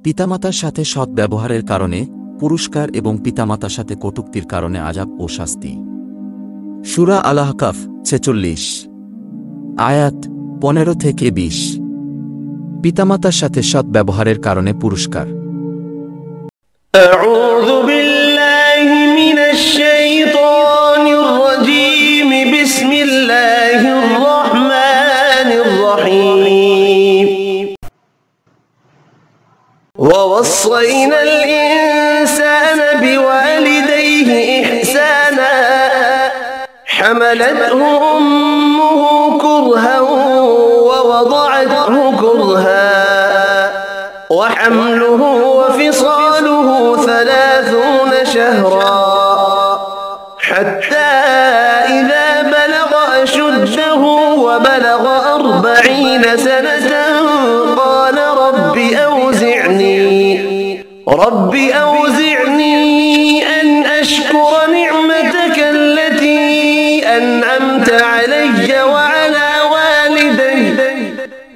পিতামাতার সাথে সৎ ব্যবহারের কারণে পুরস্কার এবং পিতামাতার সাথে কটূক্তির কারণে আযাব ও শাস্তি। সূরা আল-আহকাফ 46 আয়াত 15 থেকে 20। পিতামাতার সাথে সৎ ব্যবহারের কারণে পুরস্কার। আউযু বিল্লাহি মিনাশ শাইতানির রাজীম। বিসমিল্লাহির রাহমানির রহিম। ووصينا الإنسان بوالديه إحسانا حملته أمه كرها ووضعته كرها وحمله وفصاله 30 شهرا حتى إذا بلغ أشده وبلغ 40 سنة قال رب أوزعني أن أشكر نعمتك التي أنعمت علي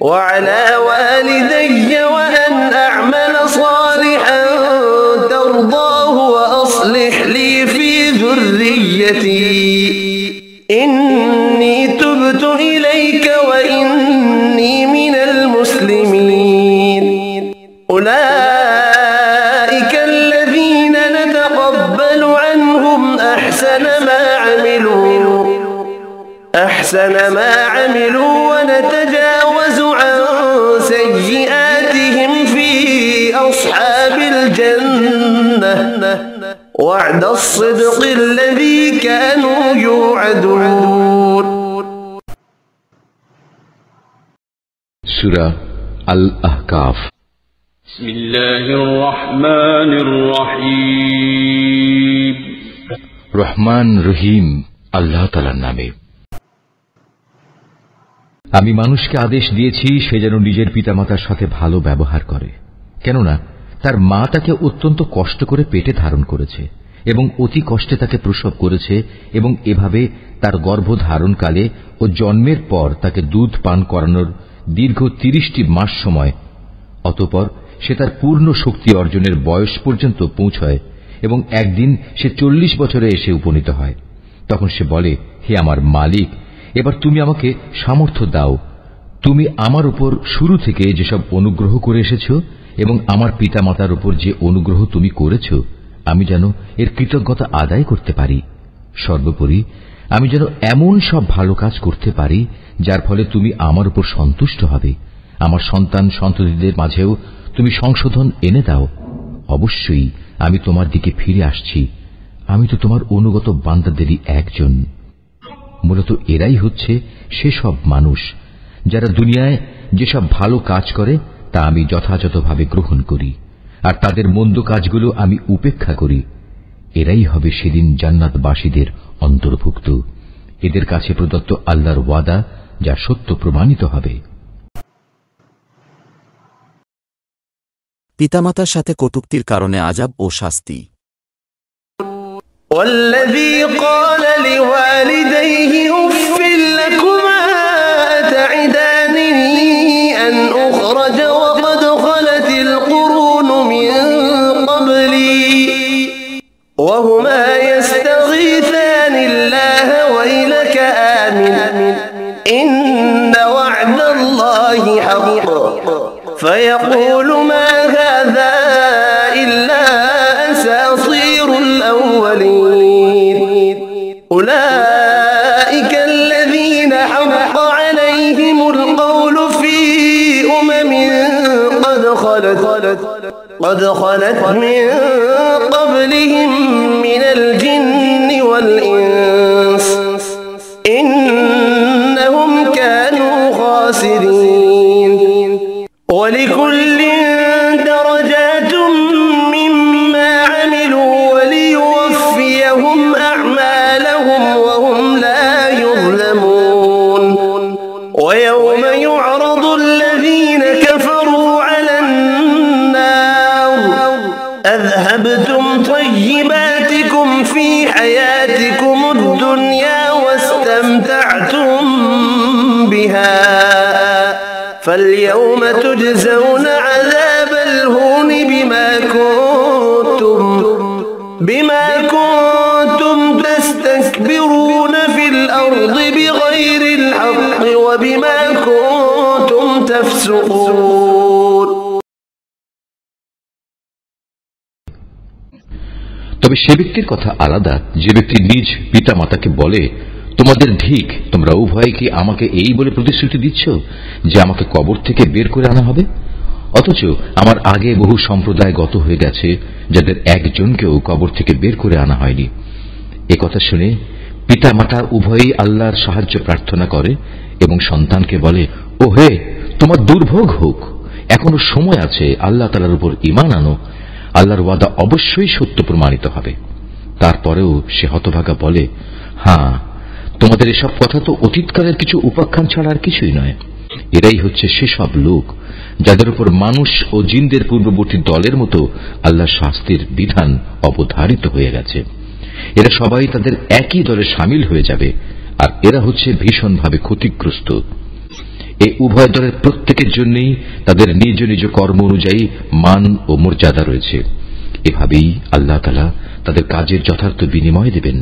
وعلى والدي وأن أعمل صالحا ترضاه وأصلح لي في ذريتي إني تبت إليك وإني من المسلمين أولئك الذين نتقبل عنهم أحسن ما عملوا ونتجاوز عن سيئاتهم في أصحاب الجنة وعد الصدق الذي كانوا يوعدون. سورة الأحقاف. بسم الله الرحمن الرحيم. রহমান রহিম আল্লাহ তাআলার নামে। আমি মানুষকে আদেশ দিয়েছি সে যেন নিজের পিতামাতার সাথে ভালো ব্যবহার করে, কেননা তার মা তাকে অত্যন্ত কষ্ট করে পেটে ধারণ করেছে এবং অতি কষ্টে তাকে প্রসব করেছে এবং এভাবে তার গর্ভধারণকালে ও জন্মের পর তাকে দুধ পান করানোর দীর্ঘ 30টি মাস সময়, অতঃপর সে তার পূর্ণ শক্তি অর্জনের বয়স পর্যন্ত পৌঁছয় এবং একদিন সে 40 বছরে এসে উপনীত হয়। তখন সে বলে, হে আমার মালিক, এবার তুমি আমাকে সামর্থ্য দাও। তুমি আমার উপর শুরু থেকে যেসব অনুগ্রহ করে এসেছ এবং আমার পিতামাতার উপর যে অনুগ্রহ তুমি করেছ, আমি যেন এর কৃতজ্ঞতা আদায় করতে পারি। সর্বোপরি আমি যেন এমন সব ভালো কাজ করতে পারি যার ফলে তুমি আমার উপর সন্তুষ্ট হবে। আমার সন্তান সন্ততিদের মাঝেও তুমি সংশোধন এনে দাও। অবশ্যই আমি তোমার দিকে ফিরে আসছি। আমি তো তোমার অনুগত বান্দাদেরই একজন। মূলত এরাই হচ্ছে সেসব মানুষ যারা দুনিয়ায় যেসব ভালো কাজ করে তা আমি যথাযথভাবে গ্রহণ করি, আর তাদের মন্দ কাজগুলো আমি উপেক্ষা করি। এরাই হবে সেদিন জান্নাতবাসীদের অন্তর্ভুক্ত। এদের কাছে প্রদত্ত আল্লাহর ওয়াদা যা সত্য প্রমাণিত হবে। পিতামাতার সাথে কটূক্তির কারণে আযাব ও শাস্তি। والذي قال لوالديه أف لكما أتعدانني أن أخرج وقد خلت القرون من قبلي وهما يستغيثان الله ويلك آمن إن وعد الله حق فيقول ما هذا إلا أساطير الأولين أولئك الذين حق عليهم القول في أمم قد خلت من قبلهم من الجن والإنس إنهم كانوا خاسرين ولكل درجات مما عملوا وليوفيهم أعمالهم وهم لا يظلمون ويوم يعرض الذين كفروا على النار أذهبتم طيباتكم في حياتكم الدنيا واستمتعتم بها فاليوم تجزون عذاب الهون بما كنتم تستكبرون في الأرض بغير الحق وبما كنتم تفسقون তবে সে ব্যক্তির কথা আলাদা যে ব্যক্তি নিজ পিতা মাতাকে বলে, তোমাদের ধিক, তোমরা উভয় কি আমাকে এই বলে প্রতিশ্রুতি দিচ্ছ যে আমাকে কবর থেকে বের করে আনা হবে, অথচ আমার আগে বহু সম্প্রদায় গত হয়ে গেছে যাদের একজনকেও কবর থেকে বের করে আনা হয়নি। এ কথা শুনে পিতা মাতা উভয়ই আল্লাহর সাহায্য প্রার্থনা করে এবং সন্তানকে বলে, ও হে, তোমার দুর্ভোগ হোক, এখনো সময় আছে, আল্লাহ তাআলার উপর ঈমান আনো, আল্লাহর ওয়াদা অবশ্যই সত্য প্রমাণিত হবে। তারপরেও সে হতভাগা বলে, হ্যাঁ, তোমাদের এসব কথা তো অতীতকালের কিছু উপাখ্যান ছাড়া আর কিছুই নয়। এরাই হচ্ছে সেসব লোক যাদের উপর মানুষ ও জিনদের পূর্ববর্তী দলের মতো আল্লাহর শাস্তির বিধান অবধারিত হয়ে গেছে। এরা সবাই তাদের একই দলে সামিল হয়ে যাবে, আর এরা হচ্ছে ভীষণভাবে ক্ষতিগ্রস্ত। এই উভয় দলের প্রত্যেকের জন্যই তাদের নিজ নিজ কর্ম অনুযায়ী মান ও মর্যাদা রয়েছে। এভাবেই আল্লাহ তাআলা তাদের কাজের যথার্থ বিনিময় দেবেন,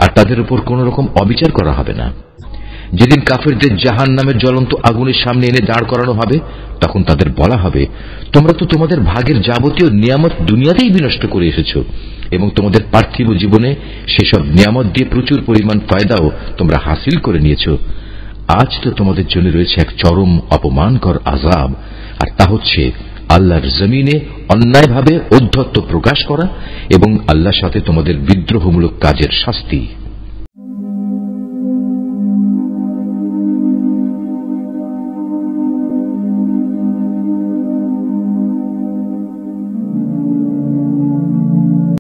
আর তাদের উপর কোন রকম অবিচার করা হবে না। যেদিন কাফেরদের জাহান্নামের জ্বলন্ত আগুনের সামনে এনে দাঁড় করানো হবে, তখন তাদের বলা হবে, তোমরা তো তোমাদের ভাগের যাবতীয় নিয়ামত দুনিয়াতেই বিনষ্ট করে এসেছ এবং তোমাদের পার্থিব জীবনে সেসব নিয়ামত দিয়ে প্রচুর পরিমাণ ফায়দাও তোমরা হাসিল করে নিয়েছ। আজ তো তোমাদের জন্য রয়েছে এক চরম অপমানকর আযাব, আর তা হচ্ছে আল্লাহর জমিনে অন্যায়ভাবে ঔদ্ধত্য প্রকাশ করা এবং আল্লাহর সাথে তোমাদের বিদ্রোহমূলক কাজের শাস্তি।